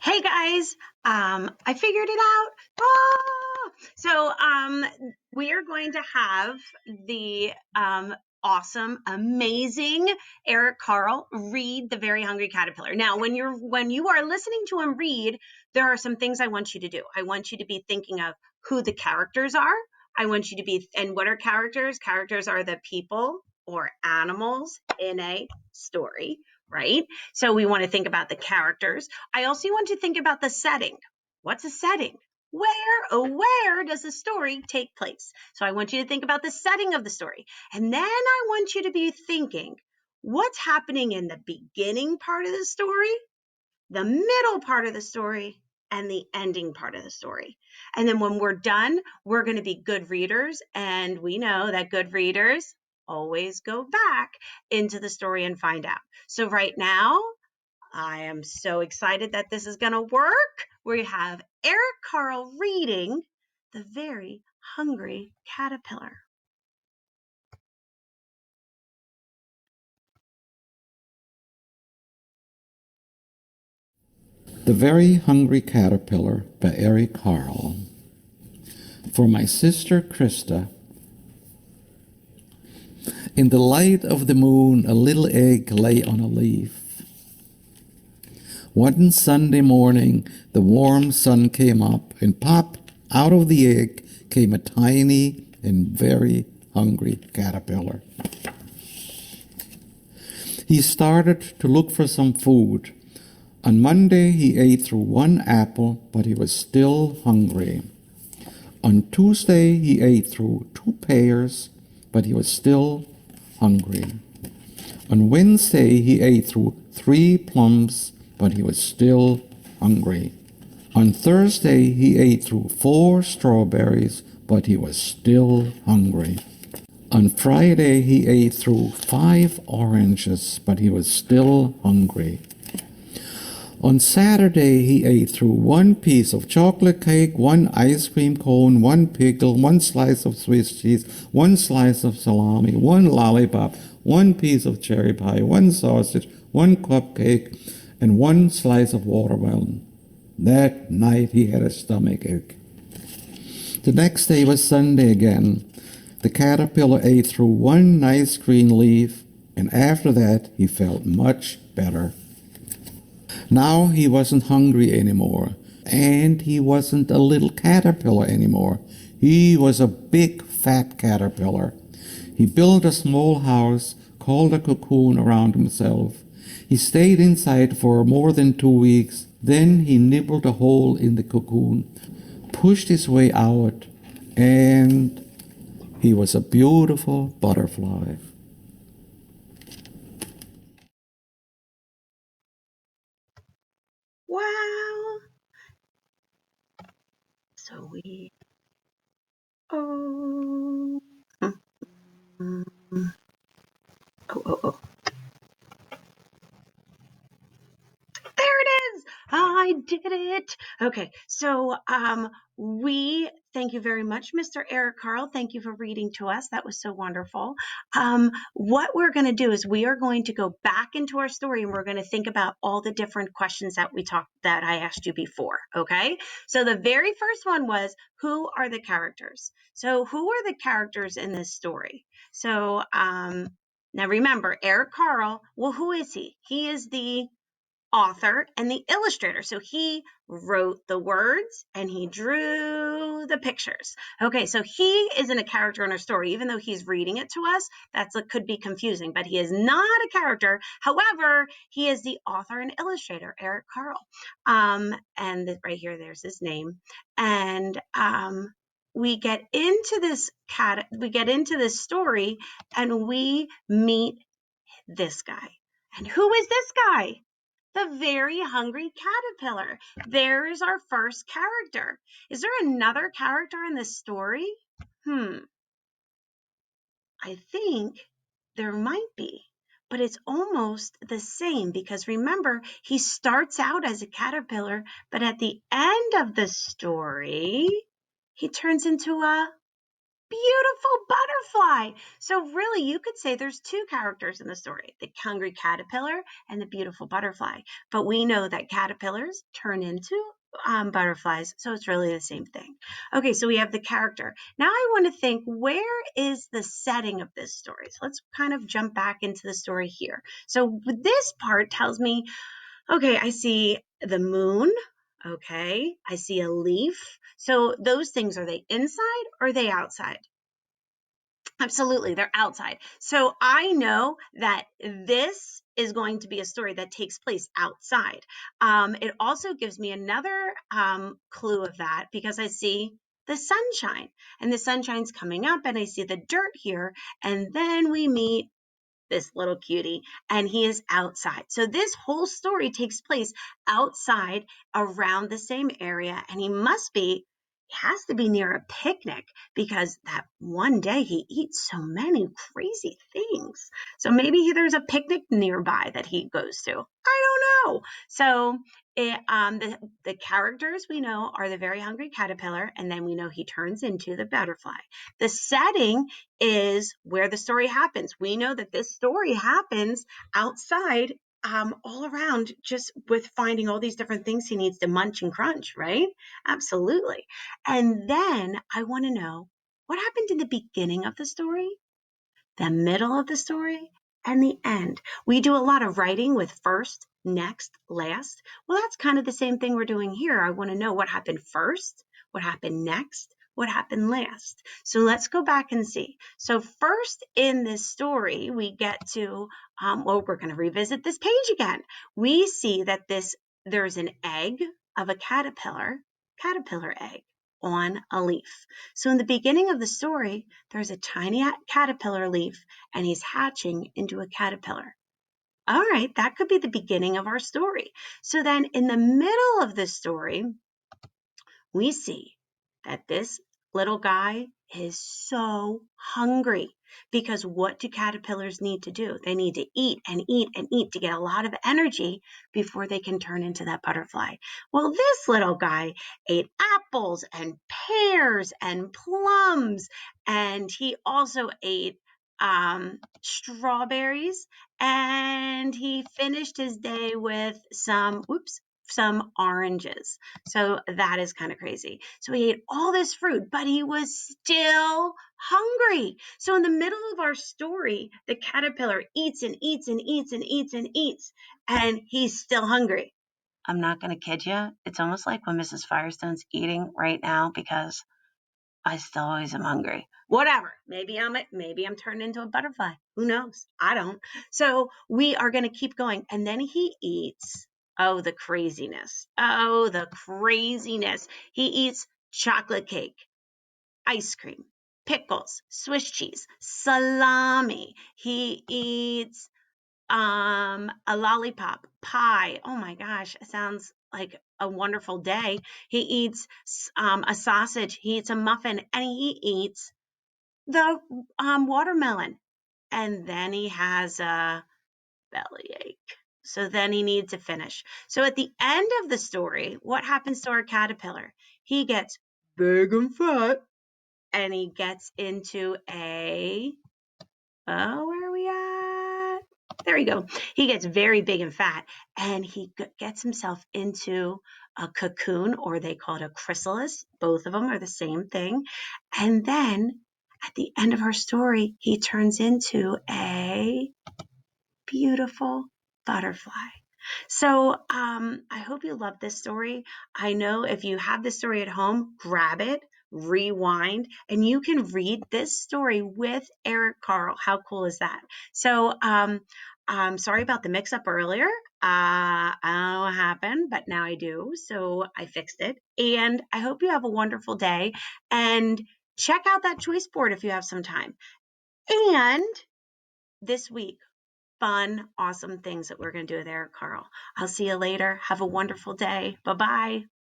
Hey guys, I figured it out. We are going to have the awesome, amazing Eric Carle read The Very Hungry Caterpillar. Now, when you are listening to him read, there are some things I want you to do. I want you to be thinking of who the characters are. I want you to be, and what are characters? Characters are the people or animals in a story, right? So we want to think about the characters. I also want to think about the setting. What's a setting? Where does the story take place? So I want you to think about the setting of the story. And then I want you to be thinking, what's happening in the beginning part of the story, the middle part of the story, and the ending part of the story. And then when we're done, we're going to be good readers. And we know that good readers always go back into the story and find out. So right now, I am so excited that this is going to work. We have Eric Carle reading The Very Hungry Caterpillar. The Very Hungry Caterpillar by Eric Carle. For my sister Krista. In the light of the moon, a little egg lay on a leaf. One Sunday morning, the warm sun came up, and pop, out of the egg came a tiny and very hungry caterpillar. He started to look for some food. On Monday, he ate through one apple, but he was still hungry. On Tuesday, he ate through 2 pears, but he was still hungry. On Wednesday, he ate through 3 plums, but he was still hungry. On Thursday, he ate through 4 strawberries, but he was still hungry. On Friday, he ate through 5 oranges, but he was still hungry. On Saturday, he ate through 1 piece of chocolate cake, 1 ice cream cone, 1 pickle, 1 slice of Swiss cheese, 1 slice of salami, 1 lollipop, 1 piece of cherry pie, 1 sausage, 1 cupcake, and 1 slice of watermelon. That night he had a stomachache. The next day was Sunday again. The caterpillar ate through 1 nice green leaf, and after that he felt much better. Now he wasn't hungry anymore, and he wasn't a little caterpillar anymore. He was a big, fat caterpillar. He built a small house, called a cocoon around himself. He stayed inside for more than 2 weeks. Then he nibbled a hole in the cocoon, pushed his way out, and he was a beautiful butterfly. Wow. So we, oh, oh. There it is. I did it. Okay. So we thank you very much, Mr. Eric Carle. Thank you for reading to us. That was so wonderful. What we're going to do is we are going to go back into our story and we're going to think about all the different questions that I asked you before. Okay. So the very first one was, who are the characters? So who are the characters in this story? So now remember, Eric Carle, well, who is he? He is the author and the illustrator. So he wrote the words and he drew the pictures. Okay, so he isn't a character in our story, even though he's reading it to us. Could be confusing, but he is not a character. However, he is the author and illustrator, Eric Carle. And right here, there's his name. And we get into this story, and we meet this guy. And who is this guy? The Very Hungry Caterpillar. There's our first character. Is there another character in this story? I think there might be, but it's almost the same because remember, he starts out as a caterpillar, but at the end of the story, he turns into a beautiful butterfly. So really, you could say there's two characters in the story, the hungry caterpillar and the beautiful butterfly. But we know that caterpillars turn into butterflies, so it's really the same thing. Okay, so we have the character. Now I want to think, where is the setting of this story? So let's kind of jump back into the story here. So this part tells me, okay, I see the moon. Okay, I see a leaf. So those things, are they inside or are they outside? Absolutely, they're outside. So I know that this is going to be a story that takes place outside. It also gives me another clue of that because I see the sunshine, and the sunshine's coming up, and I see the dirt here, and then we meet this little cutie, and he is outside. So this whole story takes place outside around the same area, and has to be near a picnic because that one day he eats so many crazy things. So maybe there's a picnic nearby that he goes to. I don't know. So the characters we know are the very hungry caterpillar, and then we know he turns into the butterfly. The setting is where the story happens. We know that this story happens outside, all around, just with finding all these different things he needs to munch and crunch, right? Absolutely. And then I want to know what happened in the beginning of the story, the middle of the story, and the end. We do a lot of writing with first, next, last. Well, that's kind of the same thing we're doing here. I want to know what happened first, what happened next, what happened last. So let's go back and see. So first in this story, we get to, we're going to revisit this page again. We see that there's an egg of a caterpillar egg on a leaf. So in the beginning of the story, there's a tiny caterpillar leaf, and he's hatching into a caterpillar. All right, that could be the beginning of our story. So then in the middle of the story, we see that this little guy is so hungry, because what do caterpillars need to do? They need to eat and eat and eat to get a lot of energy before they can turn into that butterfly. Well, this little guy ate apples and pears and plums, and he also ate strawberries, and he finished his day with some oranges. So that is kind of crazy. So he ate all this fruit, but he was still hungry. So in the middle of our story, the caterpillar eats and eats and eats and eats and eats, and he's still hungry. I'm not going to kid you. It's almost like when Mrs. Firestone's eating right now, because I still always am hungry. Whatever. Maybe I'm turned into a butterfly. Who knows? I don't. So we are going to keep going. And then he eats. Oh, the craziness. Oh, the craziness. He eats chocolate cake, ice cream, pickles, Swiss cheese, salami. He eats a lollipop, pie. Oh my gosh, it sounds like a wonderful day. He eats a sausage, he eats a muffin, and he eats the watermelon. And then he has a bellyache. So then he needs to finish. So at the end of the story, what happens to our caterpillar? He gets big and fat, and he gets into where are we at? There we go. He gets very big and fat, and he gets himself into a cocoon, or they call it a chrysalis. Both of them are the same thing. And then at the end of our story, he turns into a beautiful butterfly. So I hope you love this story. I know if you have this story at home, grab it, rewind, and you can read this story with Eric Carle. How cool is that? So I'm sorry about the mix up earlier. I don't know what happened, but now I do. So I fixed it. And I hope you have a wonderful day. And check out that choice board if you have some time. And this week, fun, awesome things that we're going to do with Eric Carle. I'll see you later. Have a wonderful day. Bye bye.